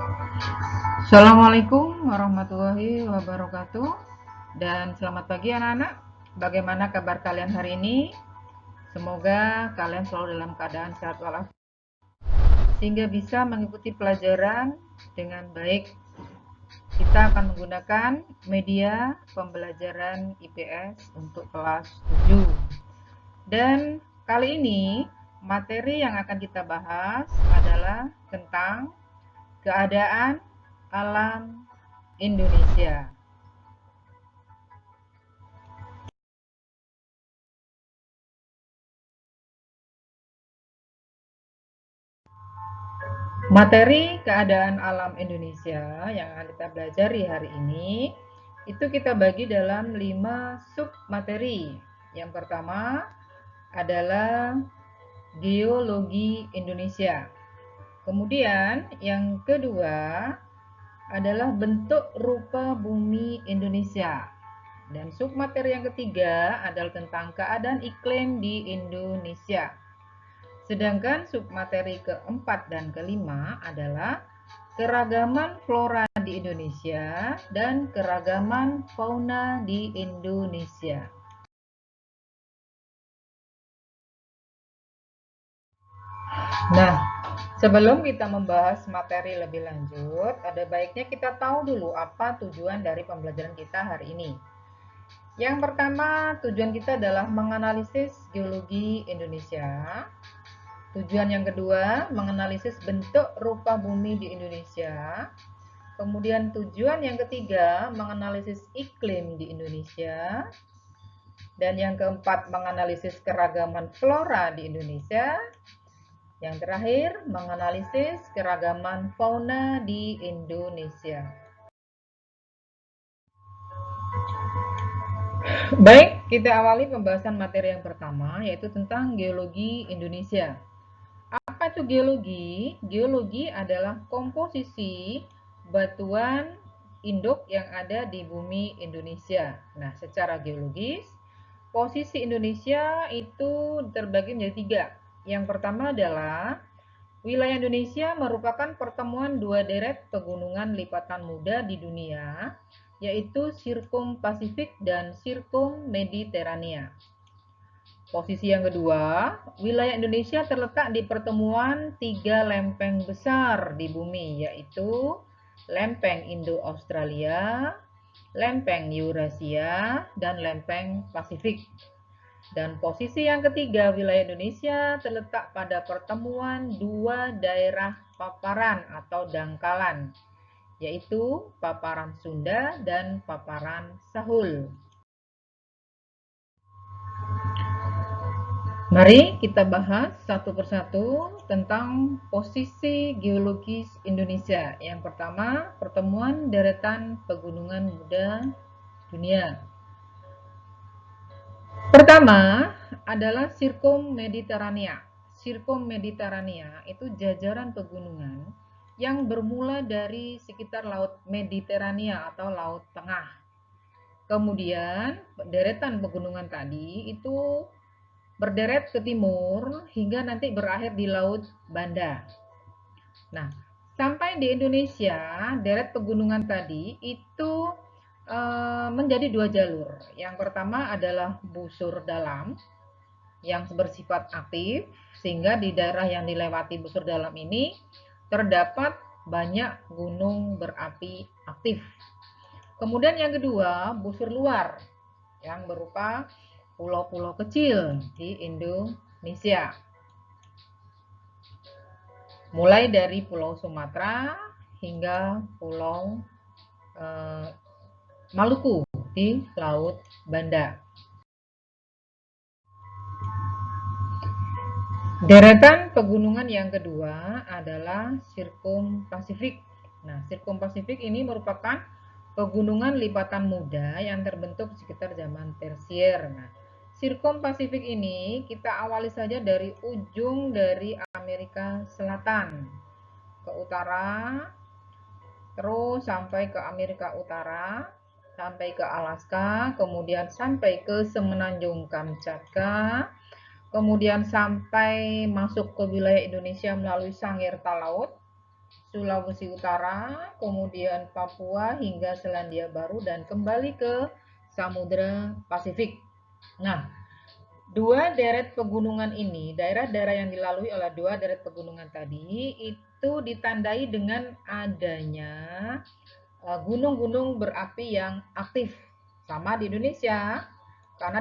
Assalamualaikum warahmatullahi wabarakatuh. Dan selamat pagi anak-anak. Bagaimana kabar kalian hari ini? Semoga kalian selalu dalam keadaan sehat walafiat sehingga bisa mengikuti pelajaran dengan baik. Kita akan menggunakan media pembelajaran IPS untuk kelas 7. Dan kali ini materi yang akan kita bahas adalah tentang keadaan alam Indonesia. Materi keadaan alam Indonesia yang akan kita pelajari hari ini itu kita bagi dalam 5 sub materi. Yang pertama adalah geologi Indonesia. Kemudian yang kedua adalah bentuk rupa bumi Indonesia. Dan sub materi yang ketiga adalah tentang keadaan iklim di Indonesia. Sedangkan submateri keempat dan kelima adalah keragaman flora di Indonesia dan keragaman fauna di Indonesia. Nah, sebelum kita membahas materi lebih lanjut, ada baiknya kita tahu dulu apa tujuan dari pembelajaran kita hari ini. Yang pertama, tujuan kita adalah menganalisis geologi Indonesia. Tujuan yang kedua, menganalisis bentuk rupa bumi di Indonesia. Kemudian tujuan yang ketiga, menganalisis iklim di Indonesia. Dan yang keempat, menganalisis keragaman flora di Indonesia. Yang terakhir, menganalisis keragaman fauna di Indonesia. Baik, kita awali pembahasan materi yang pertama, yaitu tentang geologi Indonesia. Apa itu geologi? Geologi adalah komposisi batuan induk yang ada di bumi Indonesia. Nah, secara geologis, posisi Indonesia itu terbagi menjadi 3. Yang pertama adalah wilayah Indonesia merupakan pertemuan 2 deret pegunungan lipatan muda di dunia, yaitu Sirkum Pasifik dan Sirkum Mediterania. Posisi yang kedua, wilayah Indonesia terletak di pertemuan 3 lempeng besar di bumi, yaitu lempeng Indo-Australia, lempeng Eurasia, dan lempeng Pasifik. Dan posisi yang ketiga, wilayah Indonesia terletak pada pertemuan 2 daerah paparan atau dangkalan, yaitu paparan Sunda dan paparan Sahul. Mari kita bahas satu persatu tentang posisi geologis Indonesia. Yang pertama, pertemuan deretan pegunungan muda dunia. Pertama adalah Sirkum Mediterania. Sirkum Mediterania itu jajaran pegunungan yang bermula dari sekitar Laut Mediterania atau Laut Tengah. Kemudian deretan pegunungan tadi itu berderet ke timur hingga nanti berakhir di Laut Banda. Nah, sampai di Indonesia, deret pegunungan tadi itu menjadi 2 jalur. Yang pertama adalah busur dalam yang bersifat aktif, sehingga di daerah yang dilewati busur dalam ini terdapat banyak gunung berapi aktif. Kemudian yang kedua, busur luar yang berupa pulau-pulau kecil di Indonesia. Mulai dari Pulau Sumatera hingga Pulau Maluku di Laut Banda. Deretan pegunungan yang kedua adalah Sirkum Pasifik. Nah, Sirkum Pasifik ini merupakan pegunungan lipatan muda yang terbentuk sekitar zaman Tersier. Nah, Sirkum Pasifik ini kita awali saja dari ujung dari Amerika Selatan ke utara, terus sampai ke Amerika Utara, sampai ke Alaska, kemudian sampai ke Semenanjung Kamchatka, kemudian sampai masuk ke wilayah Indonesia melalui Sangir Talaut, Sulawesi Utara, kemudian Papua hingga Selandia Baru dan kembali ke Samudra Pasifik. Nah, dua deret pegunungan ini, daerah-daerah yang dilalui oleh dua deret pegunungan tadi itu ditandai dengan adanya gunung-gunung berapi yang aktif. Sama di Indonesia, karena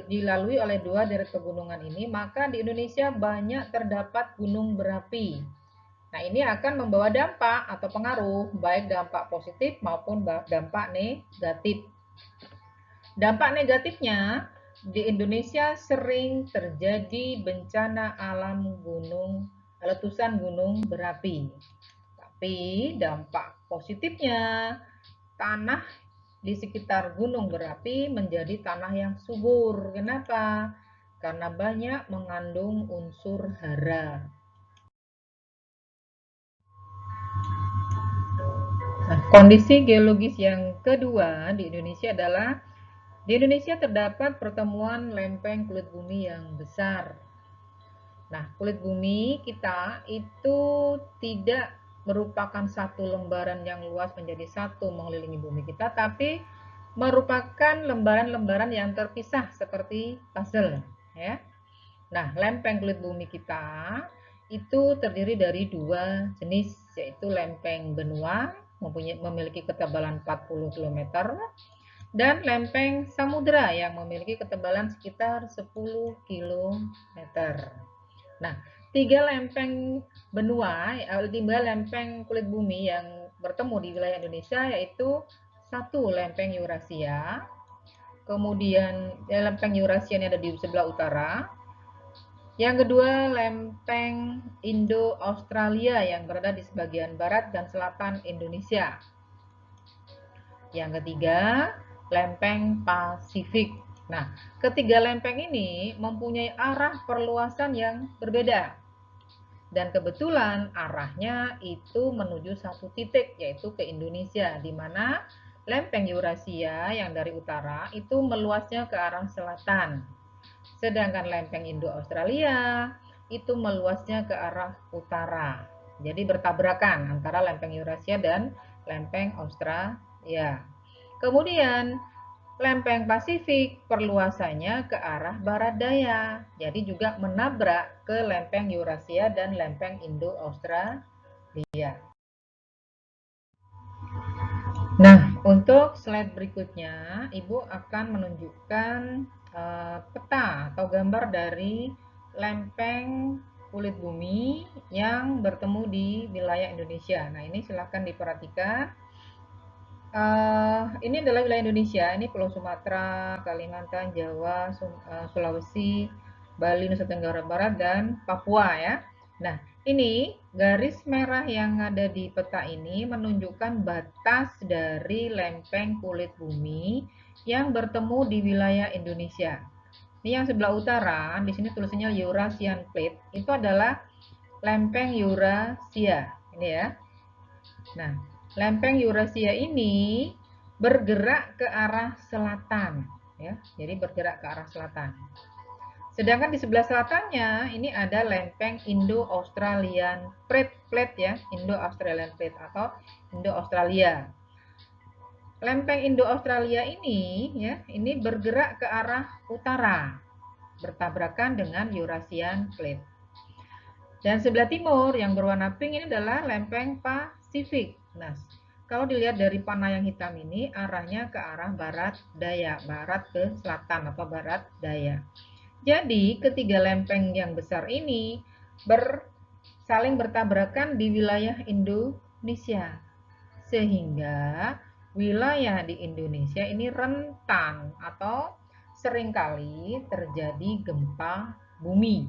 dilalui oleh dua deret pegunungan ini, maka di Indonesia banyak terdapat gunung berapi. Nah, ini akan membawa dampak atau pengaruh, baik dampak positif maupun dampak negatif. Dampak negatifnya, di Indonesia sering terjadi bencana alam letusan gunung berapi. Tapi dampak positifnya, tanah di sekitar gunung berapi menjadi tanah yang subur. Kenapa? Karena banyak mengandung unsur hara. Nah, kondisi geologis yang kedua di Indonesia adalah di Indonesia terdapat pertemuan lempeng kulit bumi yang besar. Nah, kulit bumi kita itu tidak merupakan satu lembaran yang luas menjadi satu mengelilingi bumi kita, tapi merupakan lembaran-lembaran yang terpisah seperti puzzle, ya. Nah, lempeng kulit bumi kita itu terdiri dari dua jenis, yaitu lempeng benua memiliki ketebalan 40 km dan lempeng samudra yang memiliki ketebalan sekitar 10 km. Nah, tiga lempeng benua, tiga lempeng kulit bumi yang bertemu di wilayah Indonesia yaitu satu lempeng Eurasia, kemudian lempeng Eurasia ini ada di sebelah utara. Yang kedua, lempeng Indo-Australia yang berada di sebagian barat dan selatan Indonesia. Yang ketiga, lempeng Pasifik. Nah, ketiga lempeng ini mempunyai arah perluasan yang berbeda. Dan kebetulan arahnya itu menuju satu titik, yaitu ke Indonesia, di mana lempeng Eurasia yang dari utara itu meluasnya ke arah selatan. Sedangkan lempeng Indo-Australia itu meluasnya ke arah utara. Jadi bertabrakan antara lempeng Eurasia dan lempeng Australia. Kemudian lempeng Pasifik perluasannya ke arah barat daya. Jadi juga menabrak ke lempeng Eurasia dan lempeng Indo-Australia. Nah, untuk slide berikutnya, Ibu akan menunjukkan peta atau gambar dari lempeng kulit bumi yang bertemu di wilayah Indonesia. Nah, ini silahkan diperhatikan. Ini adalah wilayah Indonesia, ini Pulau Sumatera, Kalimantan, Jawa, Sulawesi, Bali, Nusa Tenggara Barat, dan Papua ya. Nah, ini garis merah yang ada di peta ini menunjukkan batas dari lempeng kulit bumi yang bertemu di wilayah Indonesia. Ini yang sebelah utara, di sini tulisannya Eurasian Plate, itu adalah lempeng Eurasia. Ini ya. Nah, lempeng Eurasia ini bergerak ke arah selatan, ya. Jadi bergerak ke arah selatan. Sedangkan di sebelah selatannya ini ada lempeng Indo-Australian Plate ya, Indo-Australian Plate atau Indo-Australia. Lempeng Indo-Australia ini ya, ini bergerak ke arah utara, bertabrakan dengan Eurasian Plate. Dan sebelah timur yang berwarna pink ini adalah lempeng Pasifik. Nah, kalau dilihat dari panah yang hitam ini arahnya ke arah barat daya, barat ke selatan atau barat daya. Jadi ketiga lempeng yang besar ini saling bertabrakan di wilayah Indonesia. Sehingga wilayah di Indonesia ini rentan atau seringkali terjadi gempa bumi.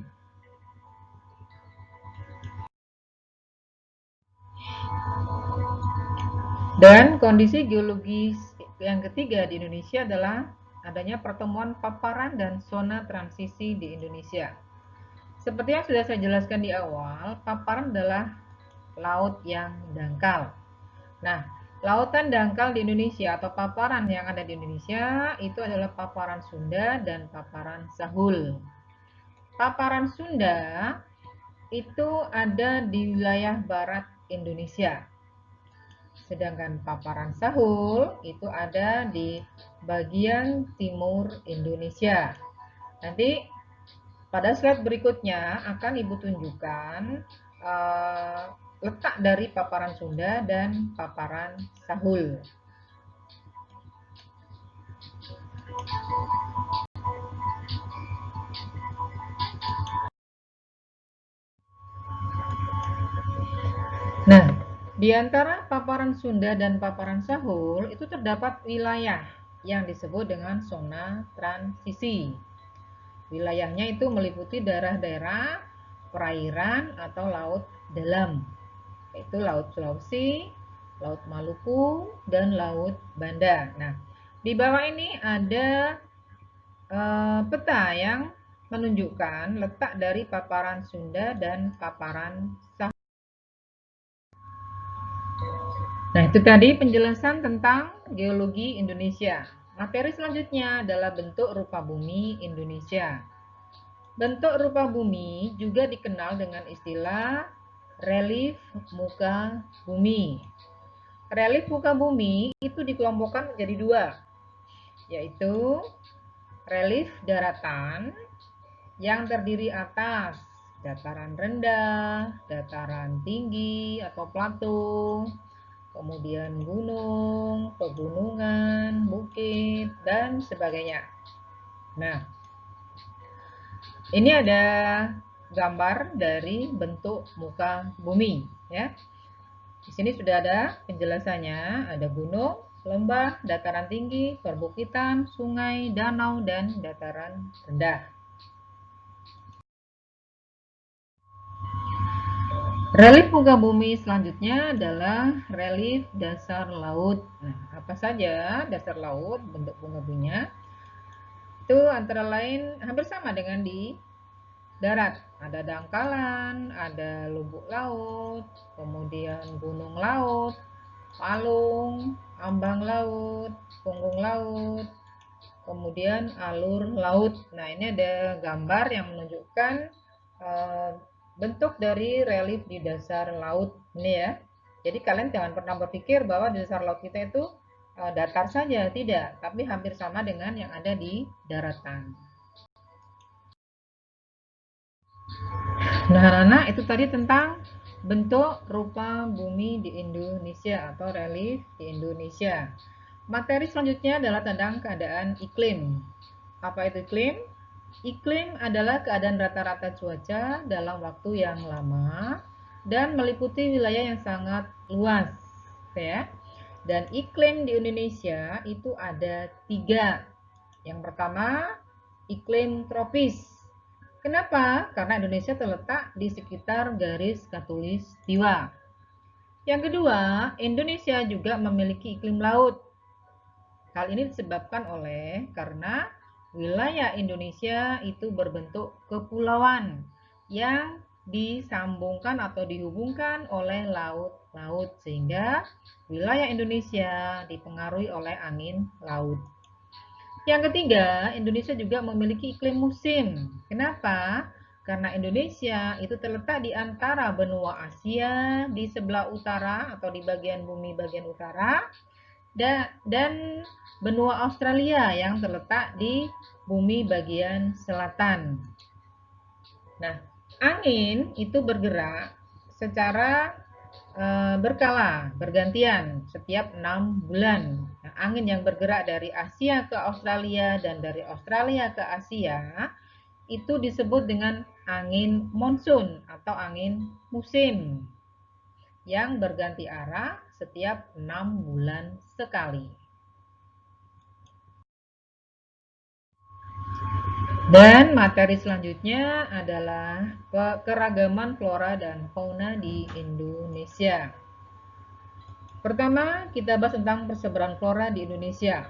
Dan kondisi geologis yang ketiga di Indonesia adalah adanya pertemuan paparan dan zona transisi di Indonesia. Seperti yang sudah saya jelaskan di awal, paparan adalah laut yang dangkal. Nah, lautan dangkal di Indonesia atau paparan yang ada di Indonesia itu adalah paparan Sunda dan paparan Sahul. Paparan Sunda itu ada di wilayah barat Indonesia. Sedangkan paparan sahul itu ada di bagian timur Indonesia. Nanti pada slide berikutnya akan Ibu tunjukkan letak dari paparan Sunda dan paparan sahul. Nah, di antara paparan Sunda dan paparan sahul itu terdapat wilayah yang disebut dengan zona transisi. Wilayahnya itu meliputi daerah-daerah perairan atau laut dalam, yaitu Laut Sulawesi, Laut Maluku, dan Laut Banda. Nah, di bawah ini ada peta yang menunjukkan letak dari paparan Sunda dan paparan sahul. Nah, itu tadi penjelasan tentang geologi Indonesia. Materi selanjutnya adalah bentuk rupa bumi Indonesia. Bentuk rupa bumi juga dikenal dengan istilah relief muka bumi. Relief muka bumi itu dikelompokkan menjadi dua, yaitu relief daratan yang terdiri atas dataran rendah, dataran tinggi atau plato, kemudian gunung, pegunungan, bukit, dan sebagainya. Nah, ini ada gambar dari bentuk muka bumi, ya. Di sini sudah ada penjelasannya, ada gunung, lembah, dataran tinggi, perbukitan, sungai, danau, dan dataran rendah. Relief muka bumi selanjutnya adalah relief dasar laut. Nah, apa saja dasar laut bentuk muka buminya? Itu antara lain hampir sama dengan di darat. Ada dangkalan, ada lubuk laut, kemudian gunung laut, palung, ambang laut, punggung laut, kemudian alur laut. Nah, ini ada gambar yang menunjukkan bentuk dari relief di dasar laut ini ya. Jadi kalian jangan pernah berpikir bahwa di dasar laut kita itu datar saja, tidak, tapi hampir sama dengan yang ada di daratan. Nah, anak-anak, itu tadi tentang bentuk rupa bumi di Indonesia atau relief di Indonesia. Materi selanjutnya adalah tentang keadaan iklim. Apa itu iklim? Iklim adalah keadaan rata-rata cuaca dalam waktu yang lama dan meliputi wilayah yang sangat luas, ya. Dan iklim di Indonesia itu ada 3. Yang pertama, iklim tropis. Kenapa? Karena Indonesia terletak di sekitar garis khatulistiwa. Yang kedua, Indonesia juga memiliki iklim laut. Hal ini disebabkan karena wilayah Indonesia itu berbentuk kepulauan yang disambungkan atau dihubungkan oleh laut-laut, sehingga wilayah Indonesia dipengaruhi oleh angin laut. Yang ketiga, Indonesia juga memiliki iklim musim. Kenapa? Karena Indonesia itu terletak di antara benua Asia di sebelah utara atau di bagian bumi bagian utara dan benua Australia yang terletak di bumi bagian selatan. Nah, angin itu bergerak secara berkala, bergantian setiap 6 bulan. Nah, angin yang bergerak dari Asia ke Australia dan dari Australia ke Asia itu disebut dengan angin monsun atau angin musim yang berganti arah setiap 6 bulan sekali. Dan materi selanjutnya adalah keragaman flora dan fauna di Indonesia. Pertama, kita bahas tentang persebaran flora di Indonesia.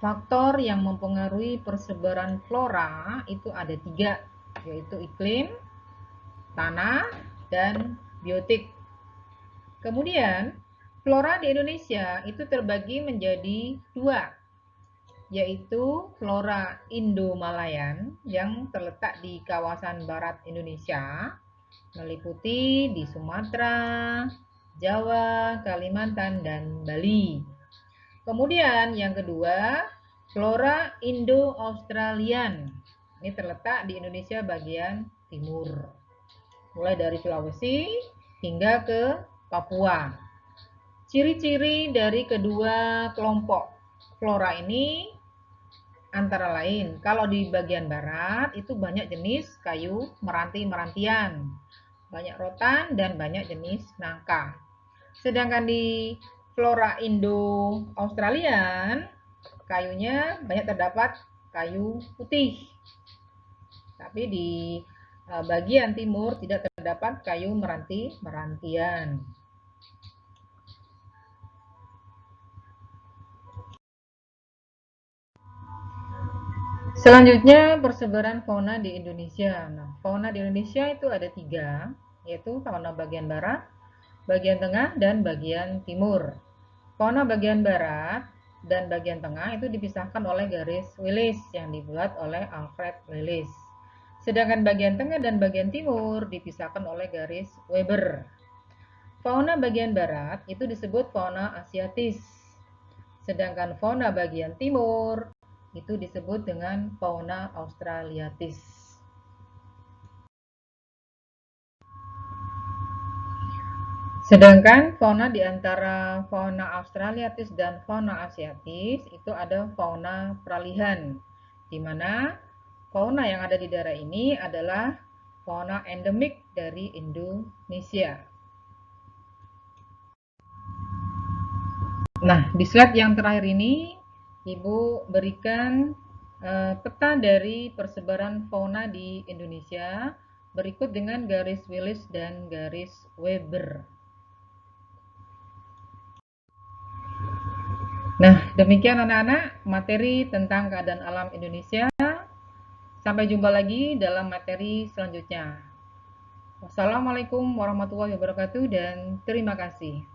Faktor yang mempengaruhi persebaran flora itu ada 3, yaitu iklim, tanah, dan biotik. Kemudian, flora di Indonesia itu terbagi menjadi 2, yaitu flora Indo-Malayan yang terletak di kawasan barat Indonesia meliputi di Sumatera, Jawa, Kalimantan, dan Bali. Kemudian yang kedua, flora Indo-Australian. Ini terletak di Indonesia bagian timur, mulai dari Sulawesi hingga ke Papua. Ciri-ciri dari kedua kelompok flora ini antara lain, kalau di bagian barat itu banyak jenis kayu meranti-merantian, banyak rotan, dan banyak jenis nangka. Sedangkan di flora Indo-Australian, kayunya banyak terdapat kayu putih. Tapi di bagian timur tidak terdapat kayu meranti-merantian. Selanjutnya persebaran fauna di Indonesia. Nah, fauna di Indonesia itu ada 3, yaitu fauna bagian barat, bagian tengah, dan bagian timur. Fauna bagian barat dan bagian tengah itu dipisahkan oleh garis Willis yang dibuat oleh Alfred Willis. Sedangkan bagian tengah dan bagian timur dipisahkan oleh garis Weber. Fauna bagian barat itu disebut fauna asiatis. Sedangkan fauna bagian timur itu disebut dengan fauna australiatis. Sedangkan fauna di antara fauna australiatis dan fauna asiatis itu ada fauna peralihan, di mana fauna yang ada di daerah ini adalah fauna endemik dari Indonesia. Nah, di slide yang terakhir ini, Ibu berikan peta dari persebaran fauna di Indonesia berikut dengan garis Willis dan garis Weber. Nah, demikian anak-anak materi tentang keadaan alam Indonesia. Sampai jumpa lagi dalam materi selanjutnya. Wassalamualaikum warahmatullahi wabarakatuh dan terima kasih.